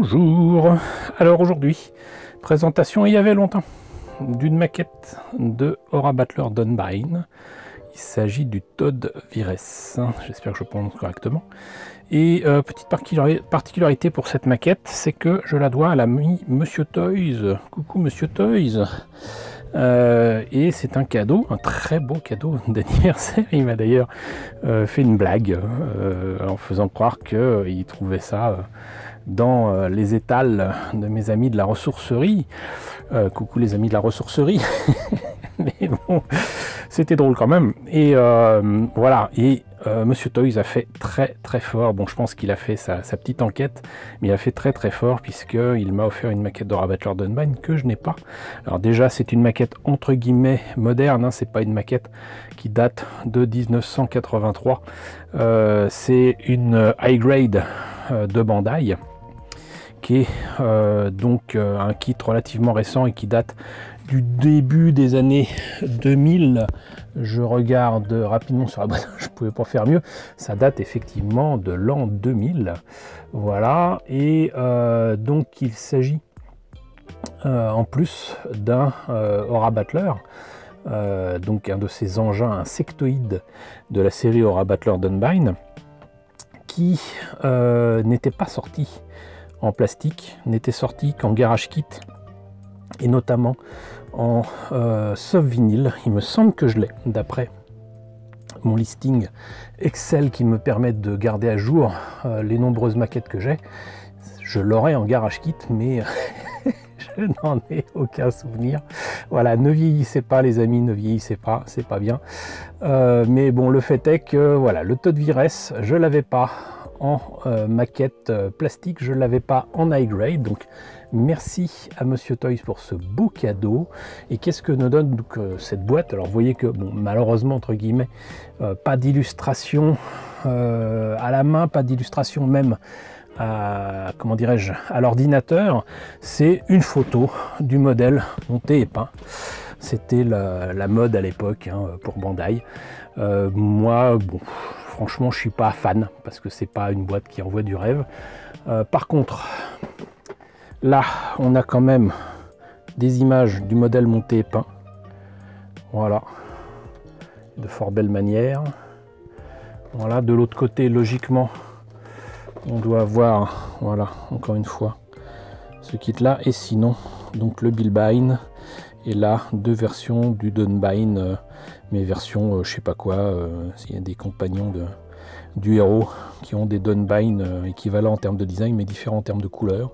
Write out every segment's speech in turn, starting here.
Bonjour. Alors aujourd'hui, présentation il y avait longtemps d'une maquette de Aura Battler Dunbine. Il s'agit du Todd Vires, j'espère que je prononce correctement. Et petite particularité pour cette maquette, c'est que je la dois à l'ami Monsieur Toys. Coucou Monsieur Toys. Et c'est un cadeau, un très beau cadeau d'anniversaire. Il m'a d'ailleurs fait une blague en faisant croire qu'il trouvait ça dans les étals de mes amis de la ressourcerie. Coucou les amis de la ressourcerie. Mais bon, c'était drôle quand même. Et voilà. Et Monsieur Toys a fait très fort. Bon, je pense qu'il a fait sa petite enquête, mais il a fait très fort puisqu'il m'a offert une maquette d'Aura Battler Dunbine que je n'ai pas. Alors déjà, c'est une maquette entre guillemets moderne. Hein, c'est pas une maquette qui date de 1983. C'est une high grade de Bandai, qui est donc un kit relativement récent et qui date du début des années 2000. Je regarde rapidement sur la boîte, je pouvais pas faire mieux. Ça date effectivement de l'an 2000. Voilà, et donc il s'agit en plus d'un Aura Battler, donc un de ces engins insectoïdes de la série Aura Battler Dunbine, qui n'était pas sorti en plastique, n'était sorti qu'en garage kit et notamment en soft vinyle. Il me semble que je l'ai, d'après mon listing Excel qui me permet de garder à jour les nombreuses maquettes que j'ai. Je l'aurai en garage kit, mais je n'en ai aucun souvenir. Voilà, ne vieillissez pas les amis, ne vieillissez pas, c'est pas bien. Mais bon, le fait est que voilà, le Todd Vires, je l'avais pas en maquette plastique, je ne l'avais pas en high grade, donc merci à Monsieur Toys pour ce beau cadeau. Et qu'est-ce que nous donne donc, cette boîte? Alors vous voyez que bon, malheureusement entre guillemets pas d'illustration à la main, pas d'illustration même à, comment dirais-je, à l'ordinateur. C'est une photo du modèle monté et peint. C'était la mode à l'époque hein, pour Bandai. Moi bon, franchement, je suis pas fan parce que c'est pas une boîte qui envoie du rêve. Par contre, là, on a quand même des images du modèle monté et peint. Voilà, de fort belle manière. Voilà, de l'autre côté, logiquement, on doit avoir, voilà, encore une fois, ce kit-là. Et sinon, donc le Bilbine. Et là, deux versions du Dunbine, mais version je sais pas quoi, s'il y a des compagnons du héros qui ont des Dunbine équivalents en termes de design, mais différents en termes de couleur.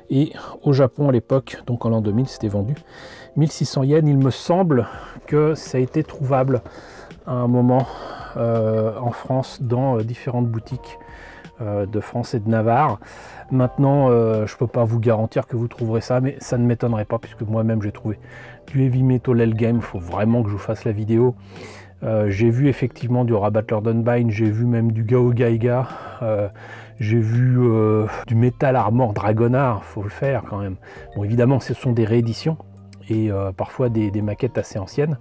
Et au Japon à l'époque, donc en l'an 2000, c'était vendu 1600 yens. Il me semble que ça a été trouvable à un moment en France dans différentes boutiques de France et de Navarre. Maintenant, je peux pas vous garantir que vous trouverez ça, mais ça ne m'étonnerait pas puisque moi-même j'ai trouvé du Heavy Metal Hellgame. Il faut vraiment que je vous fasse la vidéo. J'ai vu effectivement du Aura Battler Dunbine, j'ai vu même du Gao Gaiga, j'ai vu du Metal Armor Dragonard, faut le faire quand même. Bon, évidemment, ce sont des rééditions et parfois des maquettes assez anciennes,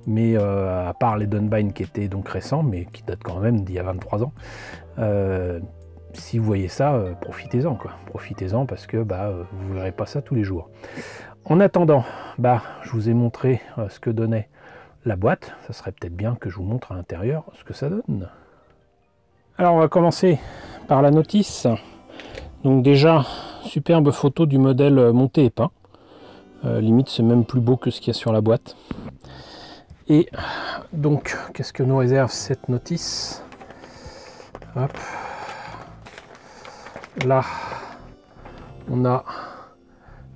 mais à part les Dunbine qui étaient donc récents, mais qui datent quand même d'il y a 23 ans, si vous voyez ça, profitez-en quoi. Profitez-en parce que vous ne verrez pas ça tous les jours. En attendant, je vous ai montré ce que donnait la boîte. Ça serait peut-être bien que je vous montre à l'intérieur ce que ça donne. Alors on va commencer par la notice. Donc déjà, superbe photo du modèle monté et peint. Limite c'est même plus beau que ce qu'il y a sur la boîte. Et donc, qu'est-ce que nous réserve cette notice? Hop. Là, on a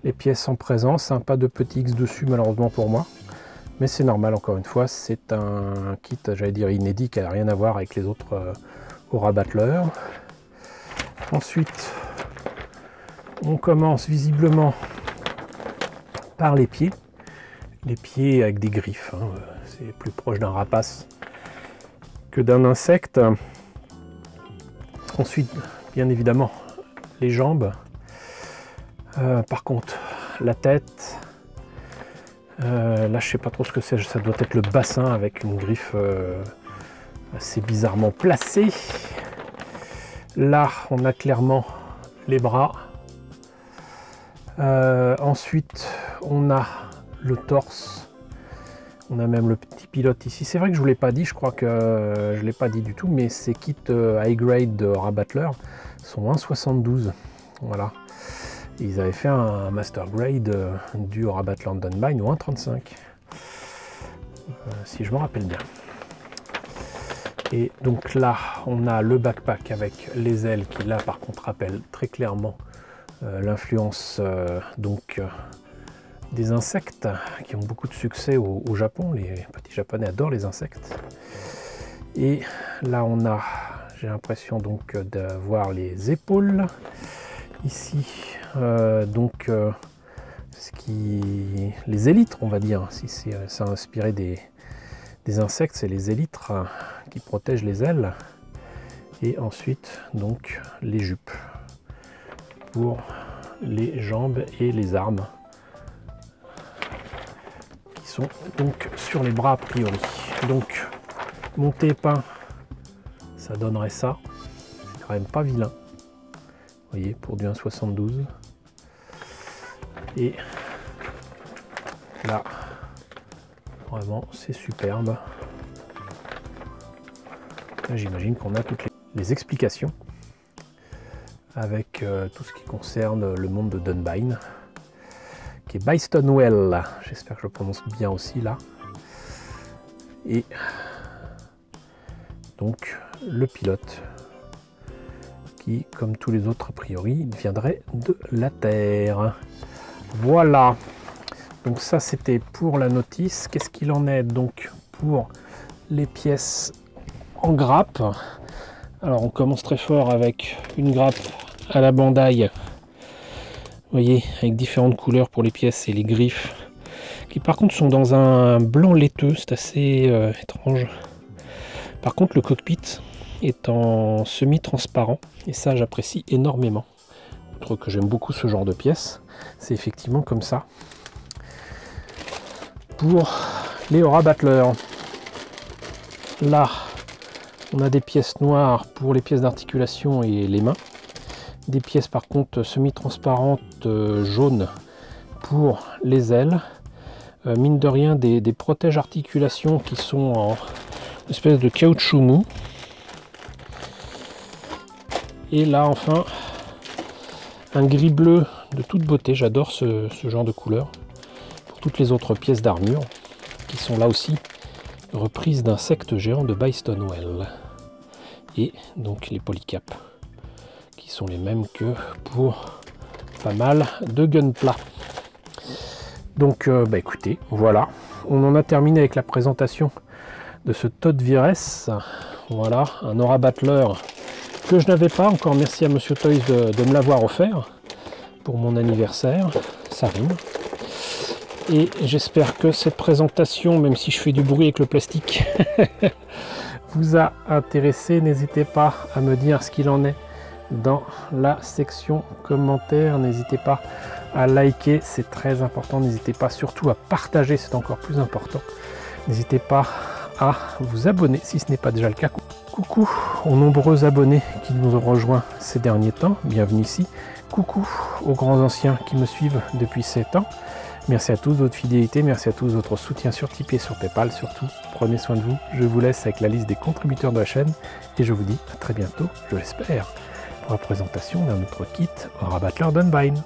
les pièces en présence, hein, pas de petit X dessus malheureusement pour moi, mais c'est normal encore une fois, c'est un kit, j'allais dire inédit, qui n'a rien à voir avec les autres Aura Battler. Ensuite, on commence visiblement par les pieds avec des griffes, hein, c'est plus proche d'un rapace que d'un insecte. Ensuite, bien évidemment, les jambes. Par contre, la tête. Là, je sais pas trop ce que c'est. Ça doit être le bassin avec une griffe assez bizarrement placée. Là, on a clairement les bras. Ensuite, on a le torse. On a même le petit pilote ici. C'est vrai que je ne vous l'ai pas dit, je crois que je ne l'ai pas dit du tout, mais ces kits high grade de Aura Battler sont 1,72. Voilà. Ils avaient fait un master grade du Aura Battler Dunbine au 1,35. Si je me rappelle bien. Et donc là, on a le backpack avec les ailes qui là par contre rappellent très clairement l'influence des insectes qui ont beaucoup de succès au Japon. Les petits japonais adorent les insectes. Et là on a, j'ai l'impression donc de voir les épaules ici, les élytres on va dire, si ça a inspiré des insectes, c'est les élytres qui protègent les ailes. Et ensuite donc les jupes pour les jambes et les armes qui sont donc sur les bras a priori. Donc monté peint, ça donnerait ça. C'est quand même pas vilain. Vous voyez, pour du 1,72. Et là, vraiment, c'est superbe. J'imagine qu'on a toutes les explications avec tout ce qui concerne le monde de Dunbine, qui est Bystonwell. J'espère que je prononce bien aussi là. Et donc le pilote qui, comme tous les autres a priori, viendrait de la Terre. Voilà. Donc ça c'était pour la notice. Qu'est-ce qu'il en est donc pour les pièces en grappe? Alors on commence très fort avec une grappe à la Bandai, vous voyez, avec différentes couleurs pour les pièces et les griffes, qui par contre sont dans un blanc laiteux, c'est assez étrange. Par contre le cockpit est en semi-transparent et ça j'apprécie énormément. Outre que j'aime beaucoup ce genre de pièces, c'est effectivement comme ça pour les Aura Battler. Là on a des pièces noires pour les pièces d'articulation et les mains. Des pièces par contre semi-transparentes jaunes pour les ailes. Mine de rien des protèges articulations qui sont en espèce de caoutchouc mou. Et là enfin un gris bleu de toute beauté. J'adore ce genre de couleur. Pour toutes les autres pièces d'armure qui sont là aussi reprises d'insectes géants de Bystonwell. Et donc les polycaps qui sont les mêmes que pour pas mal de gunpla. Donc écoutez, voilà, on en a terminé avec la présentation de ce Todd Vires. Voilà, un Aura Battler que je n'avais pas encore. Merci à Monsieur Toys de me l'avoir offert pour mon anniversaire, ça rime. Et j'espère que cette présentation, même si je fais du bruit avec le plastique, vous a intéressé. N'hésitez pas à me dire ce qu'il en est dans la section commentaires. N'hésitez pas à liker, c'est très important. N'hésitez pas surtout à partager, c'est encore plus important. N'hésitez pas à vous abonner si ce n'est pas déjà le cas. Coucou aux nombreux abonnés qui nous ont rejoints ces derniers temps, bienvenue ici. Coucou aux grands anciens qui me suivent depuis 7 ans. Merci à tous de votre fidélité, merci à tous de votre soutien sur Tipeee et sur Paypal. Surtout, prenez soin de vous. Je vous laisse avec la liste des contributeurs de la chaîne et je vous dis à très bientôt, je l'espère, pour la présentation d'un autre kit Aura Battler Dunbine.